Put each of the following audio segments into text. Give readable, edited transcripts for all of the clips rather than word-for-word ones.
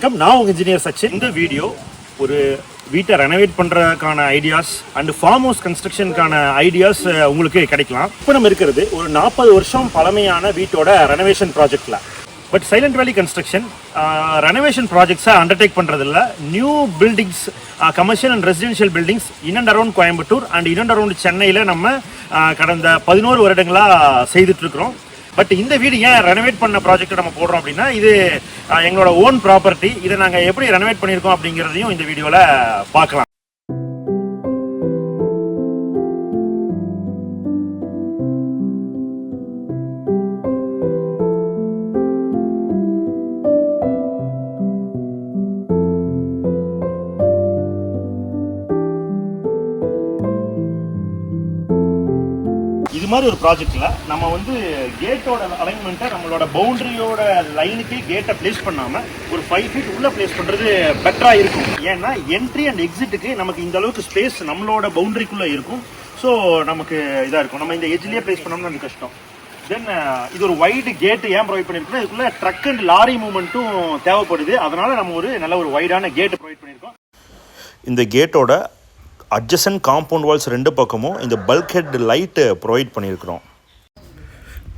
வணக்கம், நான் உங்கள் இன்ஜினியர் சச்சின். இந்த வீடியோ ஒரு வீட்டை ரெனோவேட் பண்ணுறதுக்கான ஐடியாஸ் அண்ட் ஃபார்ம் ஹவுஸ் கன்ஸ்ட்ரக்ஷனுக்கான ஐடியாஸ் உங்களுக்கு கிடைக்கலாம். இப்போ நம்ம இருக்கிறது ஒரு 40 வருஷம் பழமையான வீட்டோட ரெனோவேஷன் ப்ராஜெக்டில். But silent valley construction renovation ப்ராஜெக்ட்ஸை undertake பண்ணுறதில்ல. New buildings, commercial and residential buildings in and around Coimbatore and in and around சென்னையில் நம்ம கடந்த 11 வருடங்களாக செய்துட்ருக்குறோம். பட் இந்த வீடு ஏன் ரெனோவேட் பண்ண ப்ராஜெக்ட் நம்ம போடுறோம் அப்படின்னா, இது எங்களோட ஓன் ப்ராப்பர்ட்டி. இதை நாங்கள் எப்படி ரெனோவேட் பண்ணியிருக்கோம் அப்படிங்கிறதையும் இந்த வீடியோவில் பார்க்கலாம். இது மாதிரி ஒரு ப்ராஜெக்ட்ல நம்ம வந்து கேட்டோட அலைன்மெண்ட்டை நம்மளோட பவுண்டரியோட லைனுக்கு கேட்டை பிளேஸ் பண்ணாம ஒரு 5 feet உள்ள பிளேஸ் பண்றது பெட்டரா இருக்கும். ஏன்னா என்ட்ரி அண்ட் எக்ஸிட்டுக்கு நமக்கு இந்த அளவுக்கு ஸ்பேஸ் நம்மளோட பவுண்டரிக்குள்ள இருக்கும். ஸோ நமக்கு இதா இருக்கும். நம்ம இந்த எஜ்லயே பிளேஸ் பண்ணோம்னா நமக்கு கஷ்டம். தென் இது ஒரு வைடு கேட்டு ஏன் ப்ரொவைட் பண்ணிருக்கோம், இதுக்குள்ள ட்ரக் அண்ட் லாரி மூவ்மெண்ட்டும் தேவைப்படுது. அதனால நம்ம ஒரு நல்ல ஒரு வைடான கேட்டு ப்ரொவைட் பண்ணியிருக்கோம். இந்த கேட்டோட அட்ஜசன்ட் காம்பவுண்ட் வால்ஸ் 2 பக்கமும் இந்த பல்க் ஹெட் லைட்டு ப்ரொவைட் பண்ணியிருக்கிறோம்.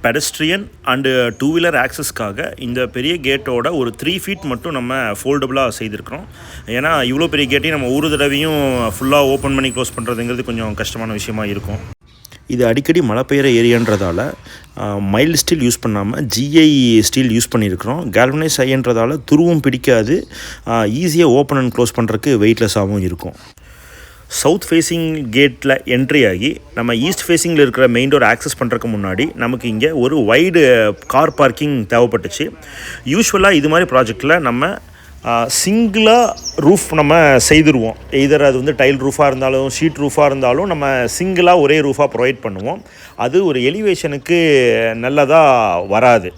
பெடஸ்ட்ரியன் அண்டு 2 வீலர் ஆக்சஸ்க்காக இந்த பெரிய கேட்டோட ஒரு 3 feet மட்டும் நம்ம ஃபோல்டபுளாக செய்திருக்கிறோம். ஏன்னா இவ்வளோ பெரிய கேட்டையும் நம்ம ஒரு தடவையும் ஃபுல்லாக ஓப்பன் பண்ணி க்ளோஸ் பண்ணுறதுங்கிறது கொஞ்சம் கஷ்டமான விஷயமா இருக்கும். இது அடிக்கடி மழை பெய்கிற ஏரியான்றதால மைல்டு ஸ்டீல் யூஸ் பண்ணாமல் ஜிஐ ஸ்டீல் யூஸ் பண்ணியிருக்கிறோம். கேல்வனைஸ் ஐன்றதால துருவும் பிடிக்காது, ஈஸியாக ஓப்பன் அண்ட் க்ளோஸ் பண்ணுறதுக்கு வெயிட்லெஸ்ஸாகவும் இருக்கும். சவுத் ஃபேஸிங் கேட்டில் என்ட்ரி ஆகி நம்ம ஈஸ்ட் ஃபேஸிங்கில் இருக்கிற மெயின் டோர் ஆக்சஸ் பண்ணுறதுக்கு முன்னாடி நமக்கு இங்கே ஒரு வைடு கார் பார்க்கிங் தேவைப்பட்டுச்சு. யூஸ்வலாக இது மாதிரி ப்ராஜெக்டில் நம்ம சிங்கிளாக ரூஃப் நம்ம செய்திருவோம். எதர் அது வந்து டைல் ரூஃபாக இருந்தாலும் ஷீட் ரூஃபாக இருந்தாலும் நம்ம சிங்கிளாக ஒரே ரூஃபாக ப்ரொவைட் பண்ணுவோம். அது ஒரு எலிவேஷனுக்கு நல்லதாக வராது.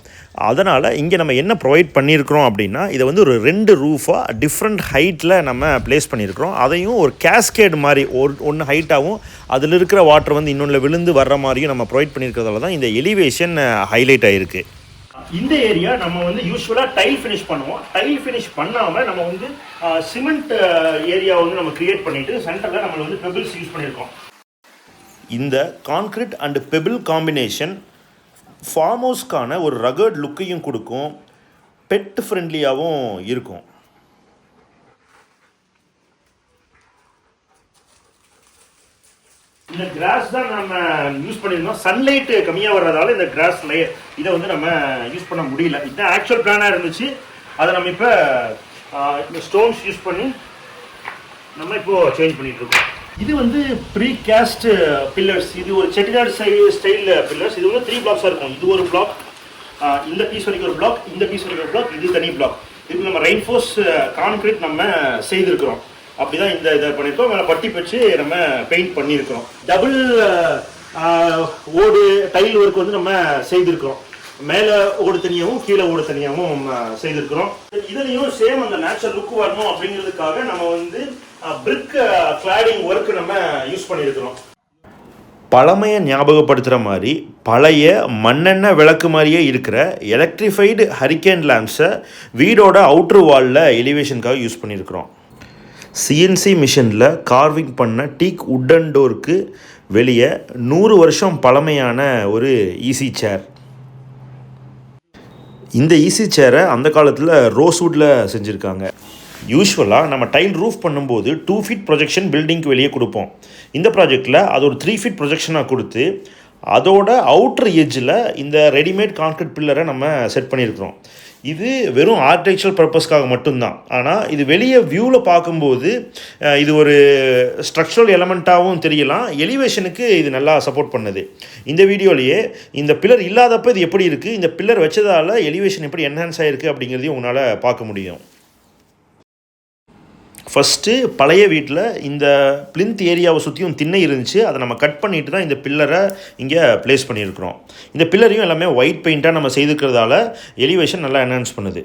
அதனால் இங்கே நம்ம என்ன ப்ரொவைட் பண்ணியிருக்கிறோம் அப்படின்னா, இதை வந்து ஒரு 2 ரூஃபாக டிஃப்ரெண்ட் ஹைட்டில் நம்ம ப்ளேஸ் பண்ணியிருக்கிறோம். அதையும் ஒரு கேஸ்கேட் மாதிரி ஒன்று ஹைட்டாகவும் அதில் இருக்கிற வாட்டர் வந்து இன்னொன்றில் விழுந்து வர்ற மாதிரியும் நம்ம ப்ரொவைட் பண்ணியிருக்கிறதால தான் இந்த எலிவேஷன் ஹைலைட் ஆகிருக்கு. இந்த ஏரியா நம்ம வந்து யூஸ்வலாக டைல் ஃபினிஷ் பண்ணுவோம். டைல் ஃபினிஷ் பண்ணாமல் நம்ம வந்து சிமெண்ட் ஏரியா வந்து நம்ம கிரியேட் பண்ணிட்டு சென்டரில் நம்ம வந்து பெபிள்ஸ் யூஸ் பண்ணியிருக்கோம். இந்த concrete and pebble combination farm ஹவுஸ்க்கான ஒரு ரகர்ட் லுக்கையும் கொடுக்கும், பெட் ஃப்ரெண்ட்லியாகவும் இருக்கும். இந்த கிராஸ் தான் நம்ம யூஸ் பண்ணியிருந்தோம். சன்லைட் கம்மியாக வர்றதால இந்த கிராஸ் லேயர் இதை வந்து நம்ம யூஸ் பண்ண முடியல. இதுதான் ஆக்சுவல் பிளானாக இருந்துச்சு. அதை நம்ம இப்போ இந்த ஸ்டோன்ஸ் யூஸ் பண்ணி நம்ம இப்போது சேஞ்ச் பண்ணிட்டு இருக்கோம். இது வந்து ப்ரீ கேஸ்ட் பில்லர்ஸ். இது ஒரு செட்டிநாடு ஸ்டைல் பில்லர்ஸ். இது வந்து 3 blocks இருக்கும். இது ஒரு பிளாக், இந்த பீஸ் வரைக்கும் ஒரு பிளாக், இந்த பீஸ் வரைக்கும் ஒரு பிளாக், இது தனி பிளாக். இதுக்கு நம்ம ரெயின்ஃபோர்ஸ் கான்கிரீட் நம்ம செய்திருக்கிறோம். அப்படிதான் இந்த இதை பண்ணியிருக்கோம். மேலே பட்டி வச்சு நம்ம பெயிண்ட் பண்ணியிருக்கிறோம். டபுள் ஓடு டைல் ஒர்க் வந்து நம்ம செய்திருக்கிறோம். மேலே ஓடு தனியாகவும் கீழே ஓடு தனியாகவும் செய்திருக்கிறோம். இதுலேயும் சேம் அந்த நேச்சுரல் லுக் வரணும் அப்படிங்கிறதுக்காக நம்ம வந்து பிரிக் கிளாடிங் ஒர்க் நம்ம யூஸ் பண்ணியிருக்கிறோம். பழமையை ஞாபகப்படுத்துகிற மாதிரி பழைய மண்ணெண்ணெய் விளக்கு மாதிரியே இருக்கிற எலக்ட்ரிஃபைடு ஹரிக்கேன் லேம்ப்ஸை வீடோட அவுட்ரு வாலில் எலிவேஷனுக்காக யூஸ் பண்ணியிருக்கிறோம். சிஎன்சி மிஷினில் கார்விங் பண்ண டீக் உட்டன் டோருக்கு வெளியே 100 வருஷம் பழமையான ஒரு ஈஸி சேர். இந்த ஈஸி சேரை அந்த காலத்தில் ரோஸ்வுட்டில் செஞ்சுருக்காங்க. யூஸ்வலாக நம்ம டைல் ரூஃப் பண்ணும்போது 2 feet ப்ரொஜெக்ஷன் பில்டிங்க்கு வெளியே கொடுப்போம். இந்த ப்ராஜெக்டில் அது ஒரு 3 feet ப்ரொஜெக்ஷனாக கொடுத்து அதோட அவுட்ரு எட்ஜில் இந்த ரெடிமேட் கான்கிரீட் பில்லரை நம்ம செட் பண்ணியிருக்கிறோம். இது வெறும் ஆர்கிடெக்சரல் பர்பஸ்க்காக மட்டும்தான். ஆனால் இது வெளியே வியூவில் பார்க்கும்போது இது ஒரு ஸ்ட்ரக்சரல் எலமெண்ட்டாகவும் தெரியலாம். எலிவேஷனுக்கு இது நல்லா சப்போர்ட் பண்ணுது. இந்த வீடியோலேயே இந்த பில்லர் இல்லாதப்போ இது எப்படி இருக்குது, இந்த பில்லர் வச்சதால் எலிவேஷன் எப்படி என்ஹான்ஸ் ஆகிருக்கு அப்படிங்கிறதையும் உங்களால் பார்க்க முடியும். ஃபஸ்ட்டு பழைய வீட்டில் இந்த பிளிந்த் ஏரியாவை சுற்றியும் திண்ணை இருந்துச்சு. அதை நம்ம கட் பண்ணிட்டு தான் இந்த பில்லரை இங்கே ப்ளேஸ் பண்ணியிருக்கிறோம். இந்த பில்லரையும் எல்லாமே ஒயிட் பெயிண்ட்டாக நம்ம செய்துக்கிறதால எலிவேஷன் நல்லா என்ஹான்ஸ் பண்ணுது.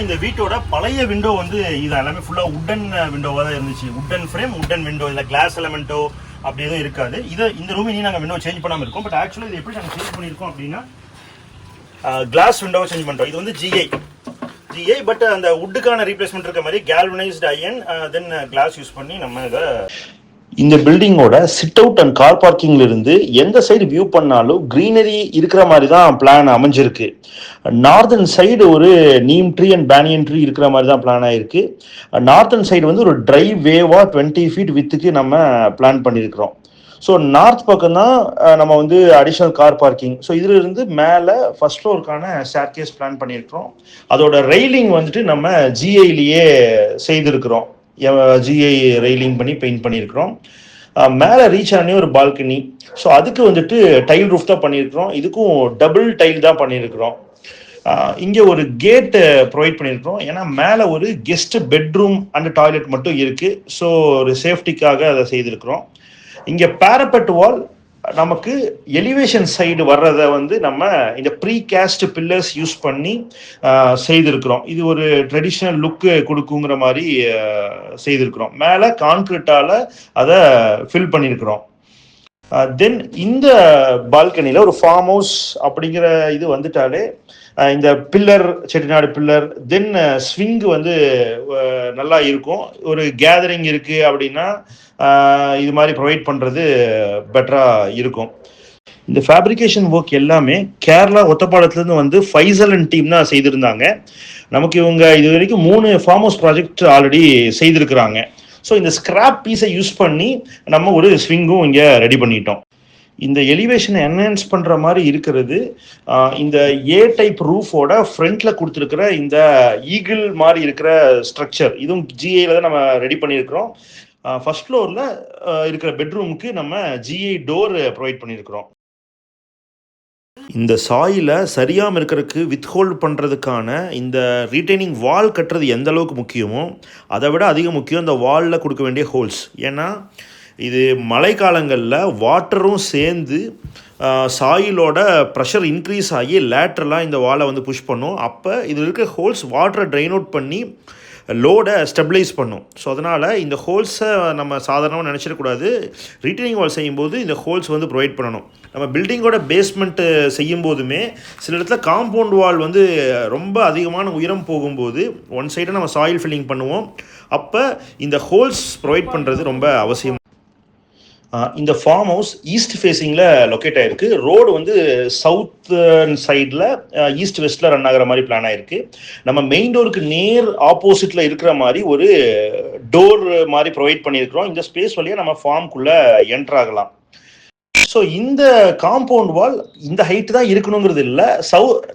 இந்த வீட்டோட பழைய விண்டோ வந்து இது எல்லாமே ஃபுல்லாக உட்டன் விண்டோவாக தான் இருந்துச்சு. உட்டன் ஃப்ரேம், உட்டன் விண்டோ, இல்லை கிளாஸ் எலமெண்ட்டோ அப்படி எதுவும் இருக்காது. இந்த ரூம் இனி நாங்கள் விண்டோ சேஞ்ச் பண்ணாமல் இருக்கோம். பட் ஆக்சுவலாக இது எப்படி நாங்கள் சேஞ்ச் பண்ணியிருக்கோம் அப்படின்னா, கிளாஸ் விண்டோவை சேஞ்ச் பண்ணுறோம். இது வந்து ஜிஐ ஜிஐ, பட் அந்த வுட்டுக்கான ரீப்ளேஸ்மெண்ட் இருக்க மாதிரி கேல்வனைஸ்டு அயன் தென் கிளாஸ் யூஸ் பண்ணி நம்ம இதை. இந்த பில்டிங்கோட சிட் அவுட் அண்ட் கார் பார்க்கிங்ல இருந்து எந்த சைடு வியூ பண்ணாலும் கிரீனரி இருக்கிற மாதிரி தான் பிளான் அமைஞ்சிருக்கு. நார்தன் சைடு ஒரு neem tree and banyan tree இருக்கிற மாதிரி தான் பிளான் ஆயிருக்கு. நார்தன் சைடு வந்து ஒரு டிரைவ் வேவா 20 feet வித்துக்கு நம்ம பிளான் பண்ணியிருக்கிறோம். ஸோ நார்த் பக்கம் தான் நம்ம வந்து அடிஷ்னல் கார் பார்க்கிங். ஸோ இதுல இருந்து மேலே ஃபர்ஸ்ட் ஃப்ளோருக்கான ஸ்டேர்கேஸ் பிளான் பண்ணியிருக்கிறோம். அதோட ரெயிலிங் வந்துட்டு நம்ம ஜிஐலேயே செய்திருக்கிறோம். ஜிஐ ரெயிலிங் பண்ணி பெயிண்ட் பண்ணியிருக்கிறோம். மேலே ரீச் ஆனே ஒரு பால்கனி. ஸோ அதுக்கு வந்துட்டு டைல் ரூஃப் தான் பண்ணியிருக்கிறோம். இதுக்கும் டபுள் டைல் தான் பண்ணியிருக்கிறோம். இங்கே ஒரு கேட் ப்ரொவைட் பண்ணியிருக்கிறோம். ஏன்னா மேலே ஒரு கெஸ்ட் பெட்ரூம் அண்ட் டாய்லெட் மட்டும் இருக்கு. ஸோ ஒரு சேஃப்டிக்காக அதை செய்திருக்கிறோம். இங்கே பேரபெட் வால் நமக்கு எலிவேஷன் சைடு வர்றதை வந்து நம்ம இந்த ப்ரீ கேஸ்ட் பில்லர்ஸ் யூஸ் பண்ணி செய்திருக்கிறோம். இது ஒரு ட்ரெடிஷ்னல் லுக்கு கொடுக்குங்கிற மாதிரி செய்திருக்கிறோம். மேலே கான்கிரீட்டால அதை ஃபில் பண்ணியிருக்கிறோம். தென் இந்த பால்கனியில் ஒரு ஃபார்ம் ஹவுஸ் அப்படிங்கிற இது வந்துட்டாலே இந்த பில்லர், செட்டிநாடு பில்லர், தென் ஸ்விங் வந்து நல்லா இருக்கும். ஒரு கேதரிங் இருக்கு அப்படின்னா இது மாதிரி ப்ரொவைட் பண்ணுறது பெட்டராக இருக்கும். இந்த ஃபேப்ரிகேஷன் ஒர்க் எல்லாமே கேரளா ஒத்தப்பாலத்துலேருந்து வந்து ஃபைசல் அண்ட் டீம் தான் செய்திருந்தாங்க. நமக்கு இவங்க இது வரைக்கும் 3 ஃபார்ம் ஹவுஸ் ப்ராஜெக்ட் ஆல்ரெடி செய்திருக்கிறாங்க. ஸோ இந்த ஸ்கிராப் பீஸை யூஸ் பண்ணி நம்ம ஒரு ஸ்விங்கும் இங்கே ரெடி பண்ணிட்டோம். இந்த எலிவேஷனை என்ஹான்ஸ் பண்ணுற மாதிரி இருக்கிறது இந்த ஏ டைப் ரூஃபோட ஃப்ரண்ட்ல கொடுத்துருக்கிற இந்த ஈகிள் மாதிரி இருக்கிற ஸ்ட்ரக்சர். இதுவும் ஜிஐல தான் நம்ம ரெடி பண்ணியிருக்கிறோம். ஃபர்ஸ்ட் ஃப்ளோரில் இருக்கிற பெட்ரூமுக்கு நம்ம ஜிஐ டோர் ப்ரொவைட் பண்ணியிருக்கிறோம். இந்த சாயில சரியாமல் இருக்கிறதுக்கு வித்ஹோல்ட் பண்ணுறதுக்கான இந்த ரீட்டைனிங் வால் கட்டுறது எந்த அளவுக்கு முக்கியமோ அதை விட அதிக முக்கியம் இந்த வாலில் கொடுக்க வேண்டிய ஹோல்ஸ். ஏன்னா இது மழை காலங்களில் வாட்டரும் சேர்ந்து சாயிலோட ப்ரெஷர் இன்க்ரீஸ் ஆகி லேட்ரலாக இந்த வாலை வந்து புஷ் பண்ணும். அப்போ இதில் இருக்க ஹோல்ஸ் வாட்டரை ட்ரைன் அவுட் பண்ணி லோடை ஸ்டெபிளைஸ் பண்ணும். ஸோ அதனால் இந்த ஹோல்ஸை நம்ம சாதாரணமாக நினச்சிடக்கூடாது. ரீட்டைனிங் வால் செய்யும்போது இந்த ஹோல்ஸ் வந்து ப்ரொவைட் பண்ணணும். நம்ம பில்டிங்கோட பேஸ்மெண்ட்டு செய்யும் போதுமே சில இடத்துல காம்பவுண்ட் வால் வந்து ரொம்ப அதிகமான உயரம் போகும்போது ஒன் சைடை நம்ம சாயில் ஃபில்லிங் பண்ணுவோம். அப்போ இந்த ஹோல்ஸ் ப்ரொவைட் பண்ணுறது ரொம்ப அவசியம். இந்த ஃபார்ம் ஹவுஸ் ஈஸ்ட் ஃபேஸிங்கில் லொக்கேட் ஆகிருக்கு. ரோடு வந்து சவுத் சைடில் ஈஸ்ட் வெஸ்ட்டில் ரன் ஆகிற மாதிரி பிளான் ஆகிருக்கு. நம்ம மெயின் டோருக்கு நேர் ஆப்போசிட்டில் இருக்கிற மாதிரி ஒரு டோர் மாதிரி ப்ரொவைட் பண்ணியிருக்கிறோம். இந்த ஸ்பேஸ் வழியாக நம்ம ஃபார்முக்குள்ளே என்ட்ரு ஆகலாம். ஸோ இந்த காம்பவுண்ட் வால் இந்த ஹைட்டு தான் இருக்கணுங்கிறது இல்லை.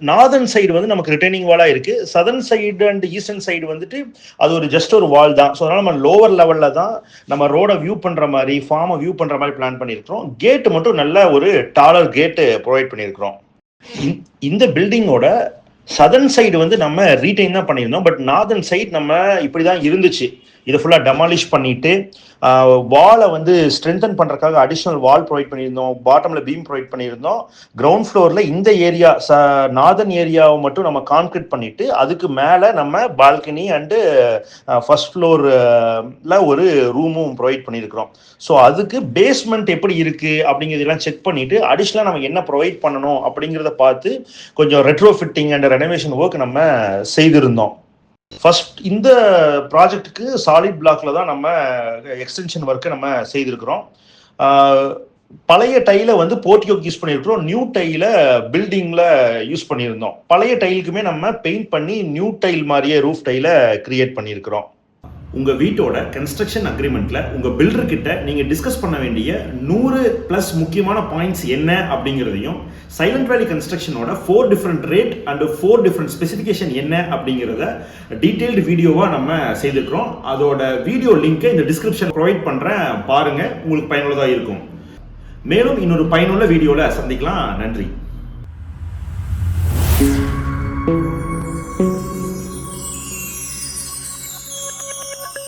நார்தர்ன் சைடு வந்து நமக்கு ரிட்டைனிங் வாலாக இருக்குது. Southern side and eastern side வந்துட்டு அது ஒரு ஜஸ்ட் ஒரு வால் தான். ஸோ அதனால் நம்ம லோவர் லெவலில் தான் நம்ம ரோடை வியூ பண்ணுற மாதிரி, ஃபார்மை வியூ பண்ணுற மாதிரி பிளான் பண்ணியிருக்கிறோம். கேட்டு மட்டும் நல்ல ஒரு டாலர் கேட்டு ப்ரொவைட் பண்ணியிருக்கிறோம். இந்த பில்டிங்கோட சதர்ன் சைடு வந்து நம்ம ரீடைன் தான் பண்ணியிருந்தோம். பட் நார்தர்ன் சைடு நம்ம இப்படி தான் இருந்துச்சு. இதை ஃபுல்லாக டெமாலிஷ் பண்ணிட்டு வாலை வந்து ஸ்ட்ரென்தன் பண்ணுறதுக்காக அடிஷ்னல் வால் ப்ரொவைட் பண்ணியிருந்தோம். பாட்டமில் பீம் ப்ரொவைட் பண்ணியிருந்தோம். கிரவுண்ட் ஃப்ளோரில் இந்த ஏரியா நார்தர்ன் ஏரியாவை மட்டும் நம்ம கான்கிரீட் பண்ணிட்டு அதுக்கு மேலே நம்ம பால்கனி அண்டு ஃபர்ஸ்ட் ஃப்ளோரில் ஒரு ரூமும் ப்ரொவைட் பண்ணியிருக்கிறோம். ஸோ அதுக்கு பேஸ்மெண்ட் எப்படி இருக்குது அப்படிங்கிறதெல்லாம் செக் பண்ணிவிட்டு அடிஷ்னலாக நம்ம என்ன ப்ரொவைட் பண்ணணும் அப்படிங்கிறத பார்த்து கொஞ்சம் retro fitting and renovation work நம்ம செய்திருந்தோம். ஃபர்ஸ்ட் இந்த ப்ராஜெக்ட்டுக்கு சாலிட் பிளாக்ல தான் நம்ம எக்ஸ்டென்ஷன் ஒர்க்கை நம்ம செய்திருக்கிறோம். பழைய டைலை வந்து போர்ட்டியோக்கு யூஸ் பண்ணியிருக்கிறோம். நியூ டைலை பில்டிங்கில் யூஸ் பண்ணியிருந்தோம். பழைய டைலுக்குமே நம்ம பெயிண்ட் பண்ணி நியூ டைல் மாதிரியே ரூஃப் டைலை கிரியேட் பண்ணியிருக்கிறோம். உங்கள் வீட்டோட கன்ஸ்ட்ரக்ஷன் அக்ரிமெண்ட்டில் உங்கள் பில்டர்கிட்ட நீங்கள் டிஸ்கஸ் பண்ண வேண்டிய 100+ முக்கியமான பாயிண்ட்ஸ் என்ன அப்படிங்கிறதையும், silent valley கன்ஸ்ட்ரக்ஷனோட 4 different rate and 4 different specification என்ன அப்படிங்கிறத டீட்டெயில்டு வீடியோவாக நம்ம செய்திருக்கிறோம். அதோட வீடியோ லிங்க்கை இந்த டிஸ்கிரிப்ஷன் ப்ரொவைட் பண்ணுறேன், பாருங்கள், உங்களுக்கு பயனுள்ளதாக இருக்கும். மேலும் இன்னொரு பயனுள்ள வீடியோவில் சந்திக்கலாம். நன்றி.